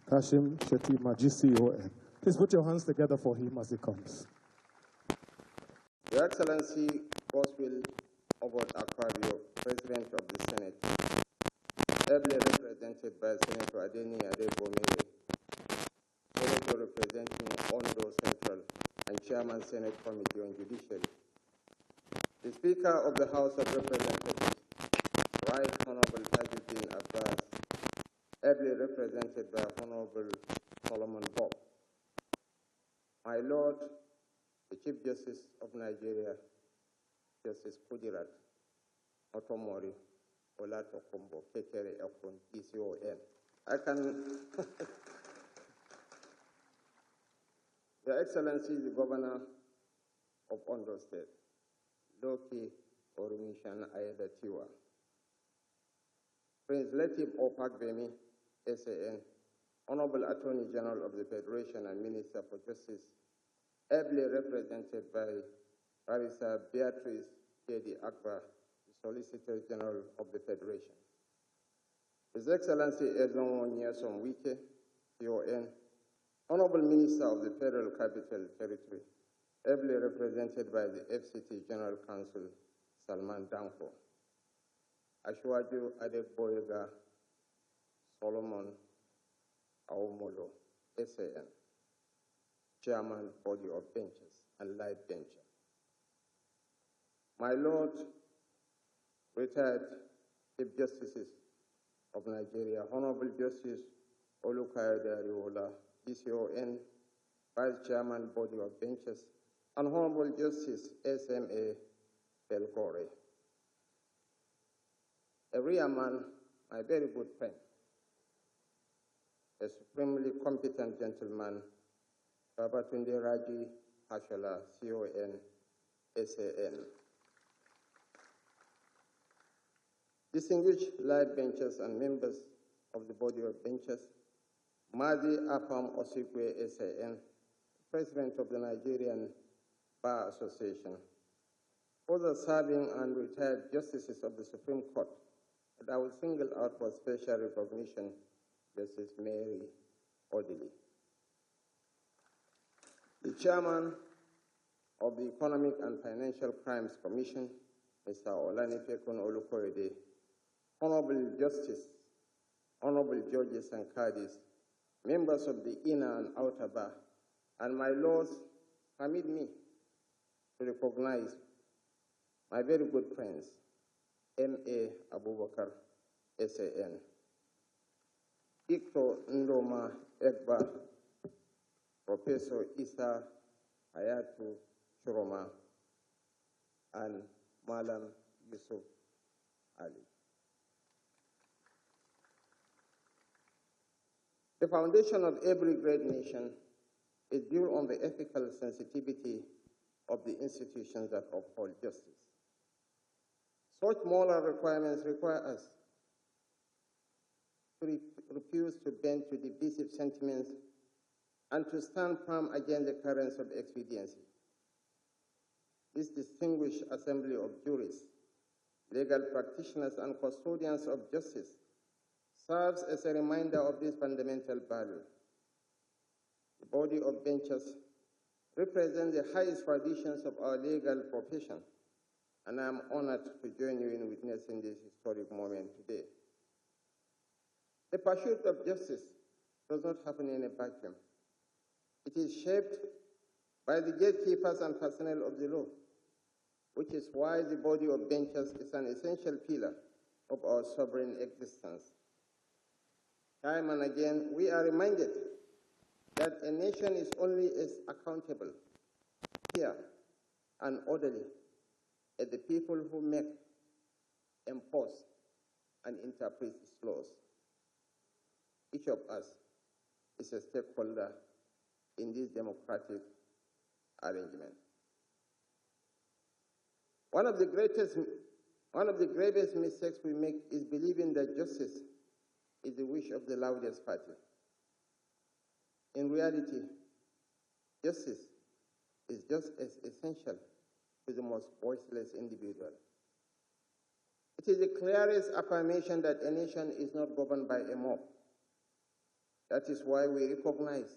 Kashim, Shettima, GCON. Please put your hands together for him as he comes. Your Excellency Boswell Obot Akwabio, President of the Senate, ably represented by Senator Adeni Adebomire, Senator representing Ondo Central and Chairman Senate Committee on Judiciary, the Speaker of the House of Representatives, Right Honorable Tajuddin Abbas, ably represented by Honorable Solomon Bob, my Lord, the Chief Justice of Nigeria, Justice Kudirat Otomori Olatokombo Kekere Ekun ECON. I can, Your Excellency, the Governor of Ondo State, Loki Orumishan Ayeda Tiwa, Prince Latif Opakbemi, SAN, Honorable Attorney General of the Federation and Minister for Justice, ably represented by Barrister Beatrice Kedi Akbar, the Solicitor General of the Federation. His Excellency Ezon Nyesom Wike, CON, Honorable Minister of the Federal Capital Territory, ably represented by the FCT General Counsel, Salman Danko, Ashwaju Adeboyega Solomon Aumolo, SAN, Chairman, Body of Benches and Light Bencher. My Lord, retired Chief Justices of Nigeria, Honorable Justice Olukayode Ariola, GCON, Vice Chairman, Body of Benches, and Honorable Justice SMA Belgore. A real man, my very good friend, a supremely competent gentleman, Babatunde Raji Hashala, CON, SAN. Distinguished light benchers and members of the Body of Benchers, Mazi Apam Osikwe, SAN, President of the Nigerian Bar Association, other serving and retired justices of the Supreme Court, that I will single out for special recognition, Justice Mary Odili. The Chairman of the Economic and Financial Crimes Commission, Mr. Olanifekun Olukoyede, Honorable Justice, Honorable Judges and Cadis, members of the Inner and Outer Bar, and my lords, permit me to recognize my very good friends, M.A. Abubakar, SAN, Victor Ndoma Egba, Professor Isa Hayatu Churoma, and Malam Yusuf Ali. The foundation of every great nation is built on the ethical sensitivity of the institutions that uphold justice. Such moral requirements require us to refuse to bend to divisive sentiments and to stand firm against the currents of expediency. This distinguished assembly of jurists, legal practitioners, and custodians of justice serves as a reminder of this fundamental value. The Body of Benchers represents the highest traditions of our legal profession, and I am honored to join you in witnessing this historic moment today. The pursuit of justice does not happen in a vacuum. It is shaped by the gatekeepers and personnel of the law, which is why the Body of Benchers is an essential pillar of our sovereign existence. Time and again, we are reminded that a nation is only as accountable, fair, and orderly as the people who make, enforce, and interpret its laws. Each of us is a stakeholder in this democratic arrangement. One of the gravest mistakes we make is believing that justice is the wish of the loudest party. In reality, justice is just as essential to the most voiceless individual. It is the clearest affirmation that a nation is not governed by a mob, That is why we recognize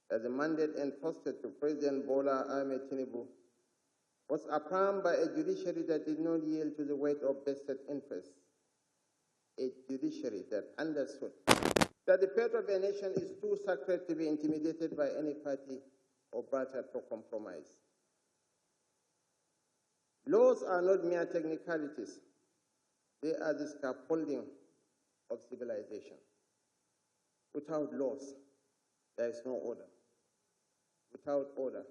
that the mandate entrusted to President Bola Ahmed Tinubu was affirmed by a judiciary that did not yield to the weight of vested interests, a judiciary that understood that the fate of a nation is too sacred to be intimidated by any party or bartered for compromise. Laws are not mere technicalities. They are the scaffolding of civilization. Without laws, there is no order. Without order,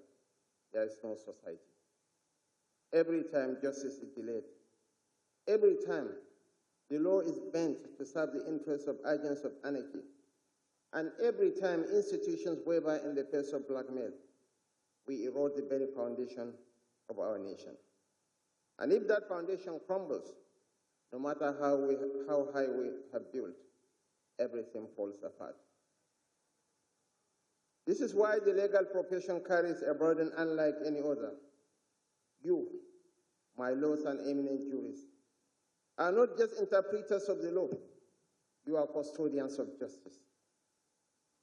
there is no society. Every time justice is delayed, every time the law is bent to serve the interests of agents of anarchy, and every time institutions waver in the face of blackmail, we erode the very foundation of our nation. And if that foundation crumbles, no matter how high we have built, everything falls apart. This is why the legal profession carries a burden unlike any other. You, my lords and eminent jurists, are not just interpreters of the law, you are custodians of justice.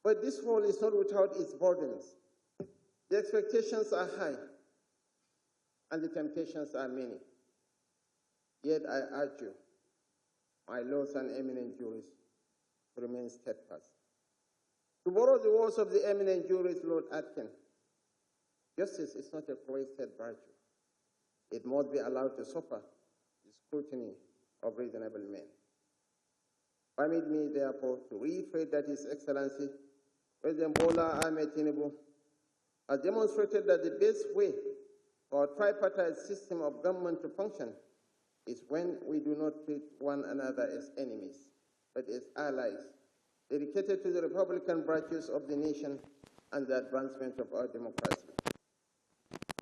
But this role is not without its burdens. The expectations are high, and the temptations are many. Yet I urge you, my lords and eminent jurists, to remain steadfast. To borrow the words of the eminent jurist Lord Atkin, justice is not a cloistered virtue. It must be allowed to suffer the scrutiny of reasonable men. Permit me, therefore, to reiterate that His Excellency, President Bola Ahmed Tinubu, has demonstrated that the best way for a tripartite system of government to function is when we do not treat one another as enemies, but as allies, dedicated to the republican virtues of the nation and the advancement of our democracy.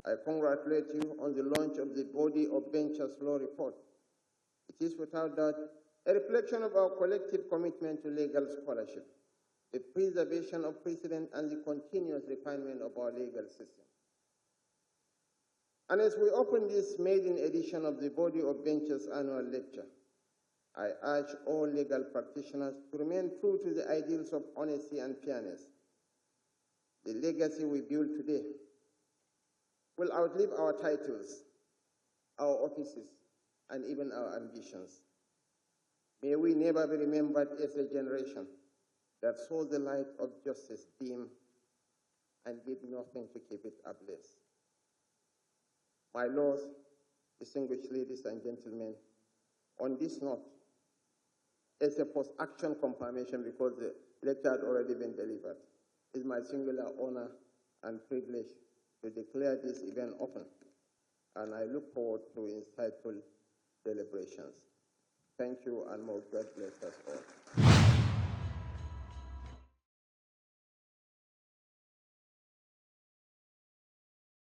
I congratulate you on the launch of the Body of Benchers Law Report. It is without doubt a reflection of our collective commitment to legal scholarship, the preservation of precedent, and the continuous refinement of our legal system. And as we open this maiden edition of the Body of Benchers annual lecture, I urge all legal practitioners to remain true to the ideals of honesty and fairness. The legacy we build today will outlive our titles, our offices, and even our ambitions. May we never be remembered as a generation that saw the light of justice dim and did nothing to keep it ablaze. My lords, distinguished ladies and gentlemen, on this note, as a post-action confirmation because the lecture had already been delivered, it is my singular honor and privilege to declare this event open, and I look forward to insightful deliberations. Thank you, and more God bless us all.